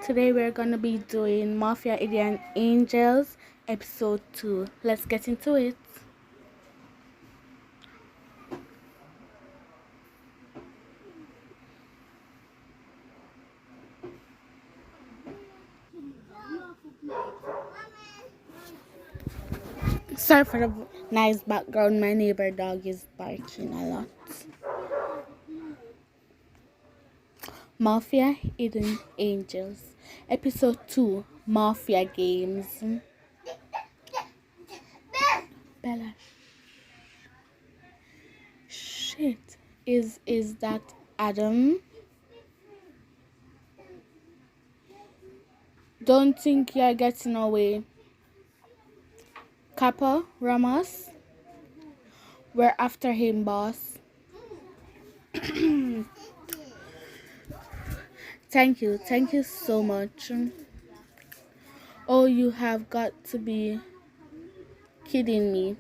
Today we're gonna be doing Mafia Indian Angels episode 2. Let's get into it. Sorry for the nice background, my neighbor dog is barking a lot. Mafia Hidden Angels episode 2, Mafia Games. Bella. Shit. Is that Adam? Don't think you're getting away. Capo Ramos. We're after him, boss. Thank you so much. Oh, you have got to be kidding me.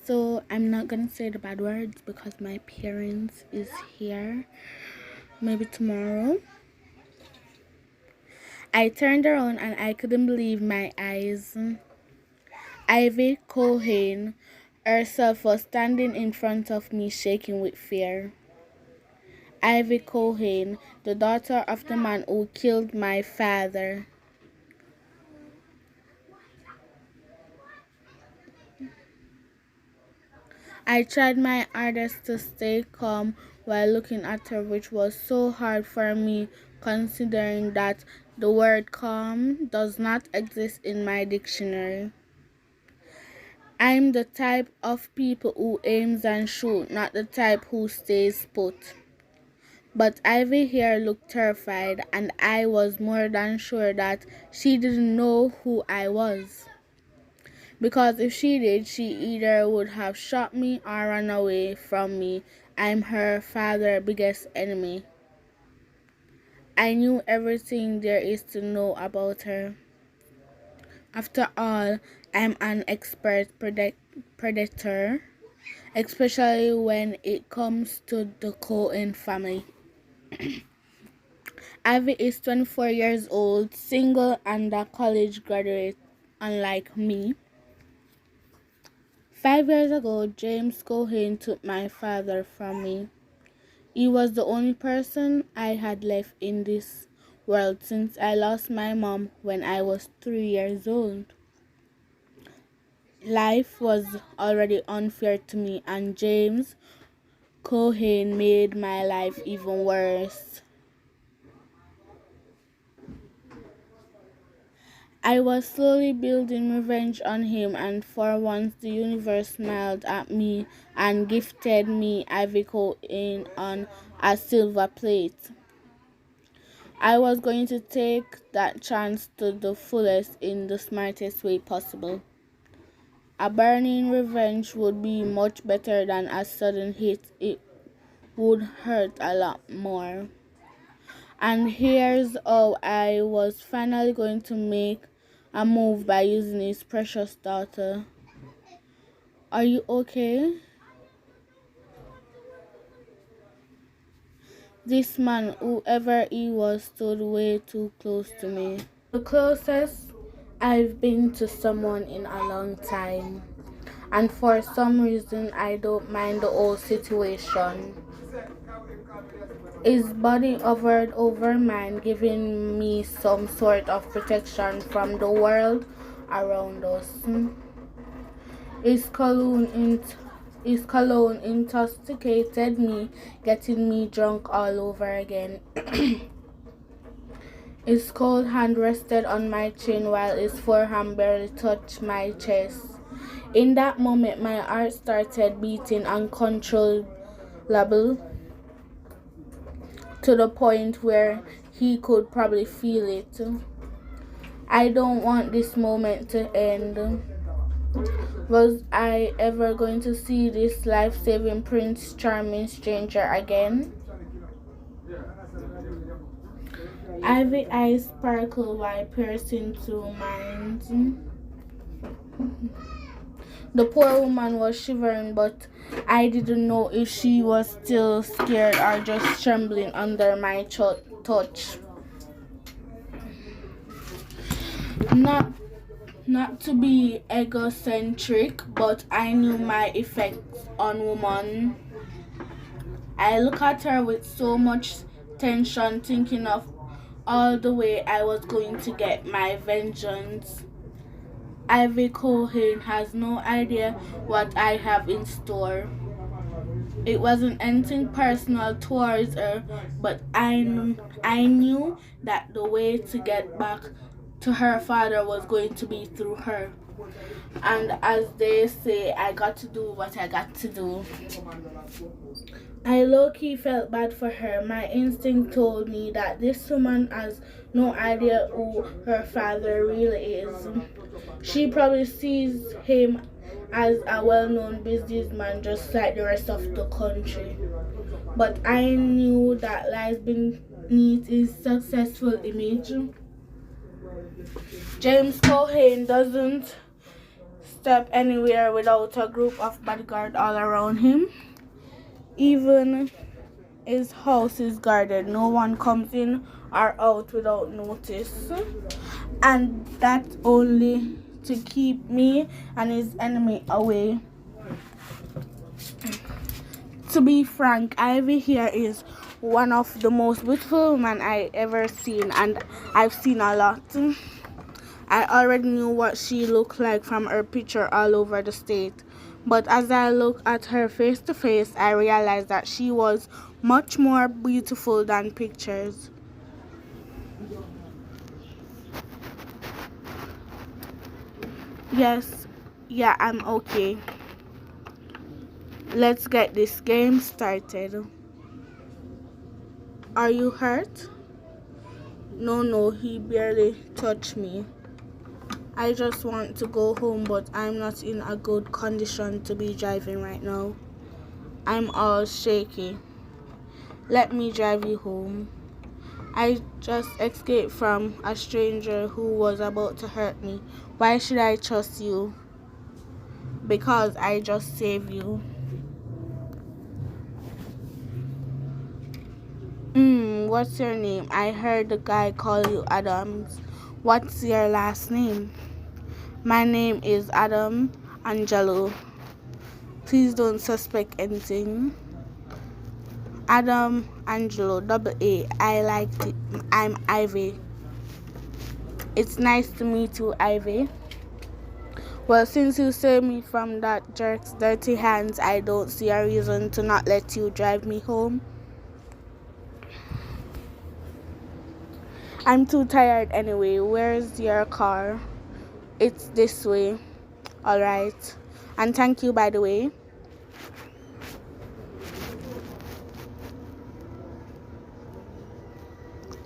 So I'm not gonna say the bad words because my parents is here. Maybe tomorrow. I turned around and I couldn't believe my eyes. Ivy Cohen herself was standing in front of me, shaking with fear. Ivy Cohen, the daughter of the man who killed my father. I tried my hardest to stay calm while looking at her, which was so hard for me considering that the word calm does not exist in my dictionary. I'm the type of people who aims and shoot, not the type who stays put. But Ivy here looked terrified, and I was more than sure that she didn't know who I was. Because if she did, she either would have shot me or run away from me. I'm her father's biggest enemy. I knew everything there is to know about her. After all, I'm an expert predator, especially when it comes to the Cohen family. Ivy is 24 years old, single, and a college graduate, unlike me. 5 years ago, James Cohen took my father from me. He was the only person I had left in this world since I lost my mom when I was 3 years old. Life was already unfair to me, and James Cohen made my life even worse. I was slowly building revenge on him, and for once the universe smiled at me and gifted me Ivy Cohen on a silver plate. I was going to take that chance to the fullest in the smartest way possible. A burning revenge would be much better than a sudden hit. It would hurt a lot more. And here's how I was finally going to make a move by using his precious daughter. Are you okay? This man, whoever he was, stood way too close to me. The closest I've been to someone in a long time. And for some reason, I don't mind the whole situation. His body hovered over mine, giving me some sort of protection from the world around us. His cologne intoxicated me, getting me drunk all over again. His cold hand rested on my chin while his forehand barely touched my chest. In that moment, my heart started beating uncontrollable to the point where he could probably feel it. I don't want this moment to end. Was I ever going to see this life-saving Prince Charming stranger again? Ivy eyes sparkled while piercing through mine. The poor woman was shivering, but I didn't know if she was still scared or just trembling under my touch. Not not to be egocentric, but I knew my effects on women. I look at her with so much tension, thinking of all the way I was going to get my vengeance. Ivy Cohen has no idea what I have in store. It wasn't anything personal towards her, but I knew that the way to get back to her father was going to be through her. And as they say, I got to do what I got to do. I low-key felt bad for her. My instinct told me that this woman has no idea who her father really is. She probably sees him as a well-known businessman just like the rest of the country. But I knew that lies beneath his successful image. James Cohen doesn't step anywhere without a group of bodyguards all around him. Even his house is guarded. No one comes in or out without notice. And that's only to keep me and his enemy away. To be frank, Ivy here is one of the most beautiful women I ever seen, and I've seen a lot. I already knew what she looked like from her picture all over the state. But as I looked at her face to face, I realized that she was much more beautiful than pictures. Yeah, I'm okay. Let's get this game started. Are you hurt? No, he barely touched me. I just want to go home, but I'm not in a good condition to be driving right now. I'm all shaky. Let me drive you home. I just escaped from a stranger who was about to hurt me. Why should I trust you? Because I just saved you. What's your name? I heard the guy call you Adams. What's your last name? My name is Adam Angelo. Please don't suspect anything. Adam Angelo, double A. I liked it. I'm Ivy. It's nice to meet you, Ivy. Well, since you saved me from that jerk's dirty hands, I don't see a reason to not let you drive me home. I'm too tired anyway. Where's your car? It's this way. Alright. And thank you, by the way.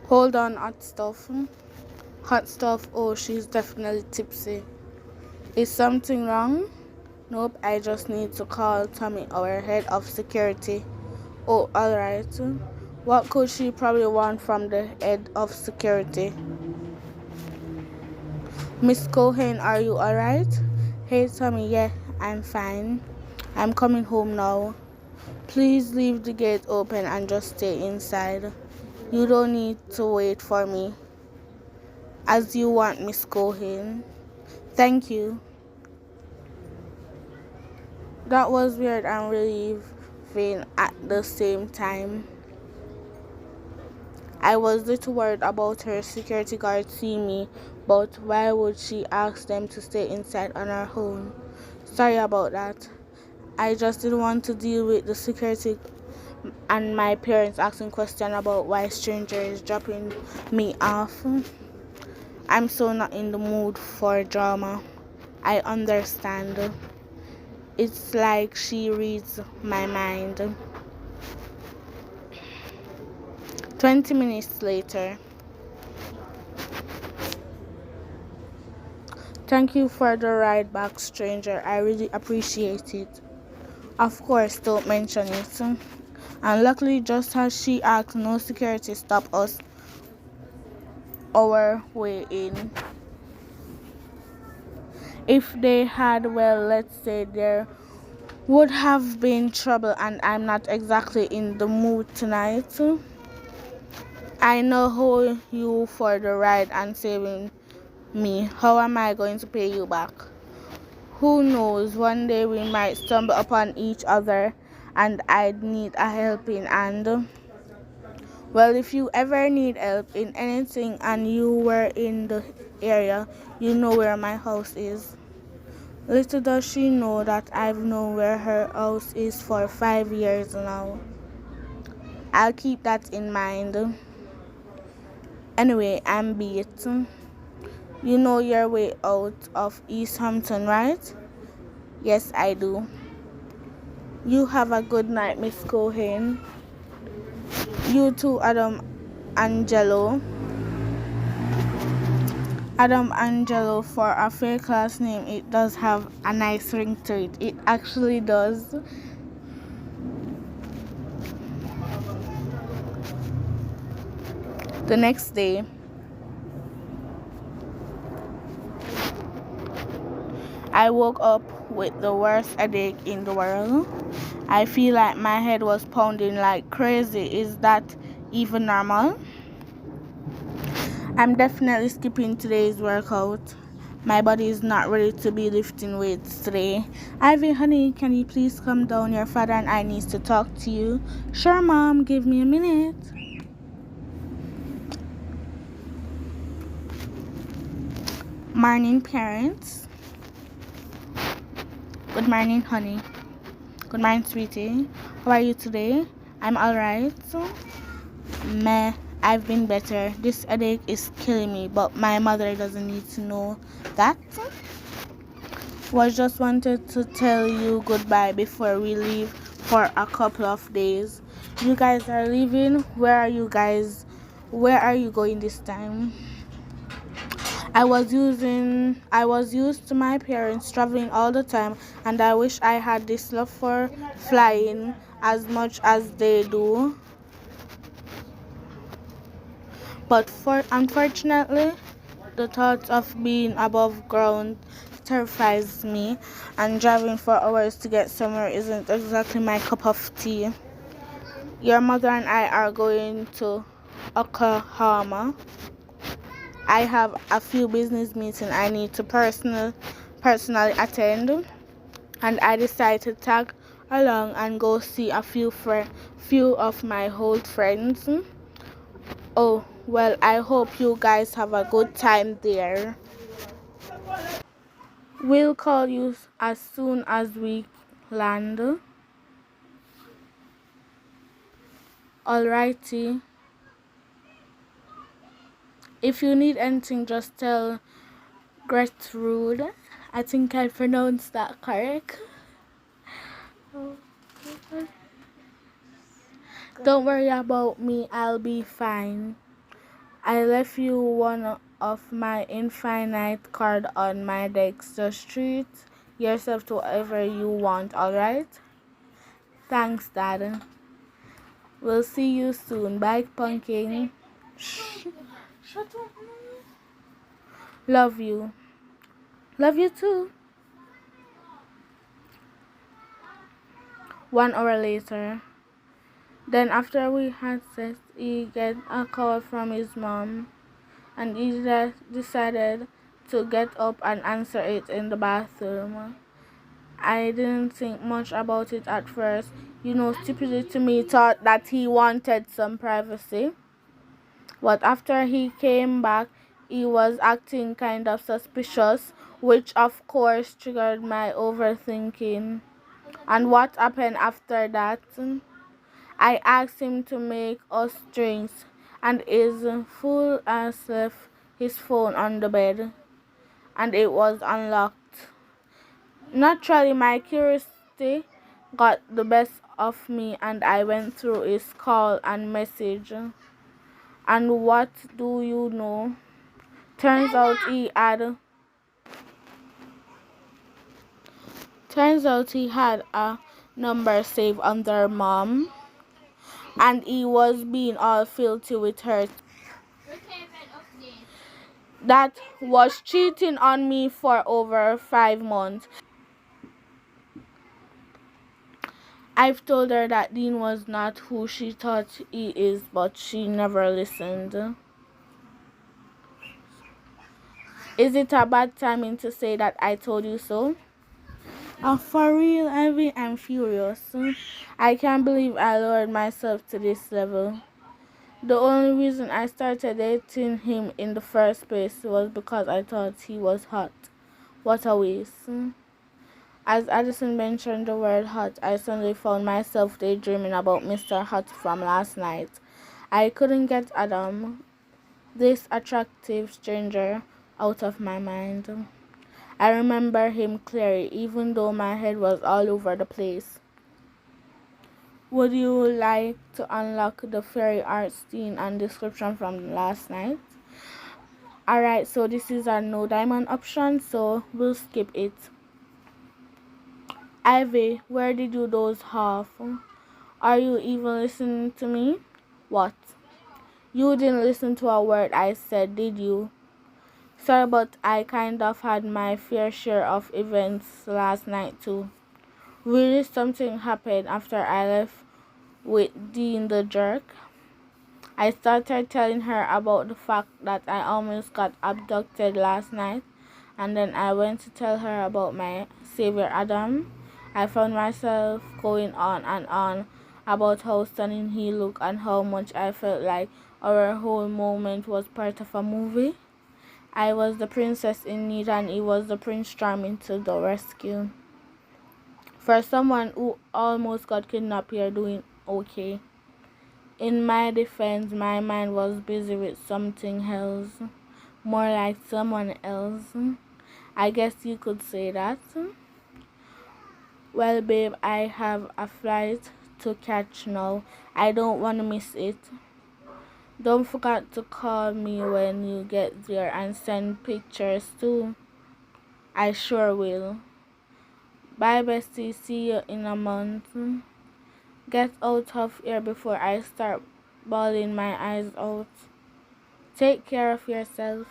Hold on, hot stuff. Hot stuff. Oh, she's definitely tipsy. Is something wrong? Nope, I just need to call Tommy, our head of security. Oh, alright. What could she probably want from the head of security? Miss Cohen, are you alright? Hey, Tommy, yeah, I'm fine. I'm coming home now. Please leave the gate open and just stay inside. You don't need to wait for me. As you want, Miss Cohen. Thank you. That was weird and relieving at the same time. I was little worried about her security guard seeing me, but why would she ask them to stay inside on her own? Sorry about that. I just didn't want to deal with the security and my parents asking questions about why strangers dropping me off. I'm so not in the mood for drama. I understand. It's like she reads my mind. 20 minutes later. Thank you for the ride back, stranger. I really appreciate it. Of course, don't mention it. And luckily, just as she asked, no security stopped us our way in. If they had, well, let's say there would have been trouble, and I'm not exactly in the mood tonight. I know who you for the ride and saving me. How am I going to pay you back? Who knows, one day we might stumble upon each other and I'd need a helping hand. Well, if you ever need help in anything and you were in the area, you know where my house is. Little does she know that I've known where her house is for 5 years now. I'll keep that in mind. Anyway, I'm beat. You know your way out of East Hampton, right? Yes, I do. You have a good night, Miss Cohen. You too, Angelo. Adam Angelo, for a fake last name, it does have a nice ring to it. It actually does. The next day, I woke up with the worst headache in the world. I feel like my head was pounding like crazy. Is that even normal? I'm definitely skipping today's workout. My body is not ready to be lifting weights today. Ivy, honey, can you please come down? Your father and I need to talk to you. Sure, Mom, give me a minute. Morning, parents. Good morning, honey. Good morning, sweetie. How are you today? I'm alright. Meh, I've been better. This headache is killing me, but my mother doesn't need to know that. Was just wanted to tell you goodbye before we leave for a couple of days. You guys are leaving? Where are you guys? Where are you going this time? I was used to my parents traveling all the time, and I wish I had this love for flying as much as they do. But unfortunately, the thought of being above ground terrifies me, and driving for hours to get somewhere isn't exactly my cup of tea. Your mother and I are going to Oklahoma. I have a few business meetings I need to personally attend, and I decided to tag along and go see a few of my old friends. Oh, well, I hope you guys have a good time there. We'll call you as soon as we land. Alrighty. If you need anything, just tell Gertrude. I think I pronounced that correct. Don't worry about me, I'll be fine. I left you one of my infinite card on my desk. Just treat yourself to whatever you want, alright? Thanks, Dad. We'll see you soon. Bye, Pumpkin. Shh. Shut up. Love you. Love you too. 1 hour later. Then after we had sex, he get a call from his mom, and he decided to get up and answer it in the bathroom. I didn't think much about it at first. Stupidly to me thought that he wanted some privacy. But after he came back, he was acting kind of suspicious, which of course triggered my overthinking. And what happened after that? I asked him to make us drinks, and his fool ass left his phone on the bed, and it was unlocked. Naturally, my curiosity got the best of me, and I went through his call and message. And what do you know? Turns out he had a number saved under Mom, and he was being all filthy with her. That was cheating on me for over 5 months. I've told her that Dean was not who she thought he is, but she never listened. Is it a bad timing to say that I told you so? For real, Ivy, I'm furious. I can't believe I lowered myself to this level. The only reason I started dating him in the first place was because I thought he was hot. What a waste. As Addison mentioned the word hot, I suddenly found myself daydreaming about Mr. Hot from last night. I couldn't get Adam, this attractive stranger, out of my mind. I remember him clearly, even though my head was all over the place. Would you like to unlock the fairy art scene and description from last night? Alright, so this is a no diamond option, so we'll skip it. Ivy, where did you doze off? Are you even listening to me? What? You didn't listen to a word I said, did you? Sorry, but I kind of had my fair share of events last night too. Really, something happened after I left with Dean the jerk. I started telling her about the fact that I almost got abducted last night, and then I went to tell her about my savior Adam. I found myself going on and on about how stunning he looked and how much I felt like our whole moment was part of a movie. I was the princess in need and he was the prince charming to the rescue. For someone who almost got kidnapped, you're doing okay. In my defense, my mind was busy with something else. More like someone else. I guess you could say that. Well, babe, I have a flight to catch now. I don't want to miss it. Don't forget to call me when you get there and send pictures too. I sure will. Bye, bestie. See you in a month. Get out of here before I start bawling my eyes out. Take care of yourself.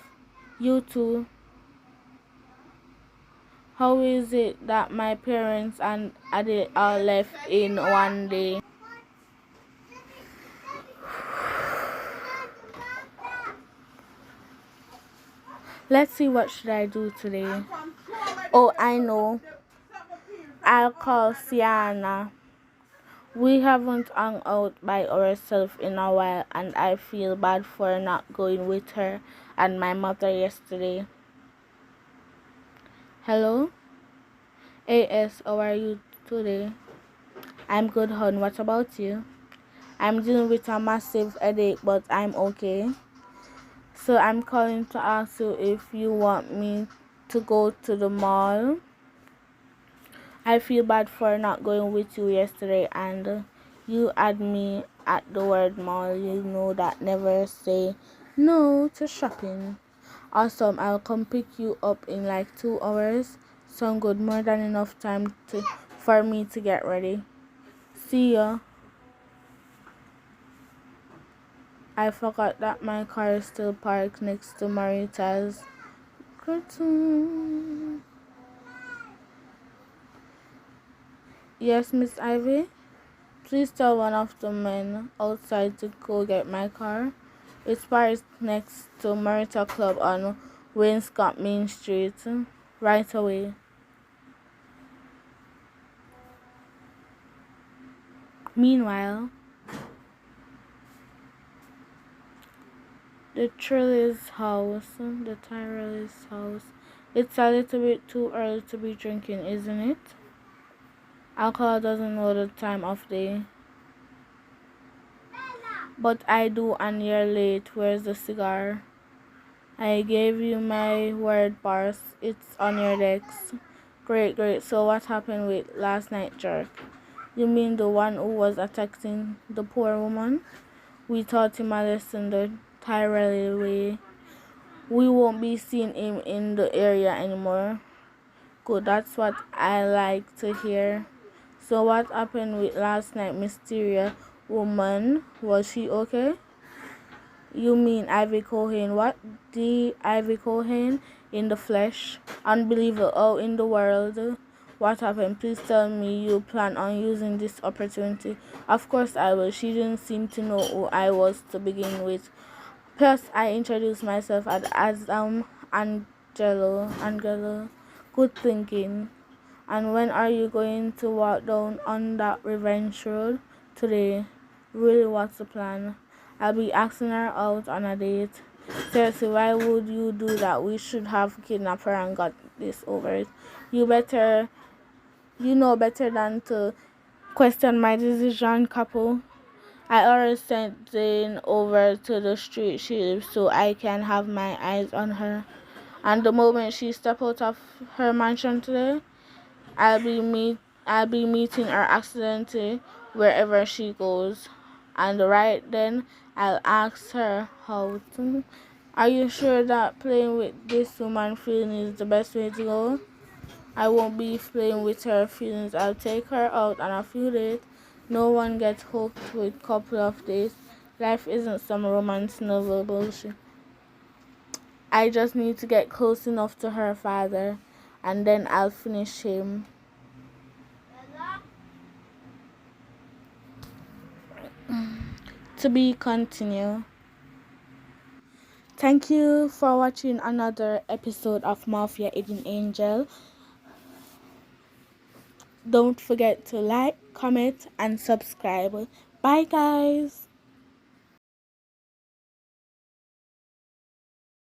You too. How is it that my parents and Ade all left in one day? Let's see, what should I do today? Oh, I know. I'll call Sienna. We haven't hung out by ourselves in a while and I feel bad for not going with her and my mother yesterday. Hello? AS, how are you today? I'm good, hon. What about you? I'm dealing with a massive headache, but I'm okay. So I'm calling to ask you if you want me to go to the mall. I feel bad for not going with you yesterday and you had me at the word mall. You know that never say no to shopping. Awesome, I'll come pick you up in like 2 hours. Sound good, more than enough time for me to get ready. See ya. I forgot that my car is still parked next to Marita's. Yes, Miss Ivy? Please tell one of the men outside to go get my car. It's parked next to Marita Club on Wainscott Main Street. Right away. Meanwhile, the Tyrell's house. It's a little bit too early to be drinking, isn't it? Alcohol doesn't know the time of day. But I do, and you're late. Where's the cigar? I gave you my word, Bars. It's on your decks. Great. So what happened with last night, jerk? You mean the one who was attacking the poor woman? We taught him a lesson the Tyrell way. We won't be seeing him in the area anymore. Good, that's what I like to hear. So what happened with last night, mysterious woman? Was she okay? You mean Ivy Cohen? What? The Ivy Cohen in the flesh? Unbelievable. Oh, in the world. What happened? Please tell me you plan on using this opportunity. Of course I will. She didn't seem to know who I was to begin with. Plus, I introduced myself as Adam and Angelo. Good thinking. And when are you going to walk down on that revenge road? Today. Really, what's the plan? I'll be asking her out on a date. Seriously, why would you do that? We should have kidnapped her and got this over it. You know better than to question my decision, couple. I already sent Jane over to the street she lives so I can have my eyes on her. And the moment she steps out of her mansion today, I'll be meeting her accidentally wherever she goes. And right then I'll ask her how to. Are you sure that playing with this woman's feeling is the best way to go? I won't be playing with her feelings. I'll take her out on a few dates. No one gets hooked with a couple of days. Life isn't some romance novel bullshit. I just need to get close enough to her father, and then I'll finish him. To be continued. Thank you for watching another episode of Mafia Hidden Angel. Don't forget to like, comment, and subscribe. Bye, guys.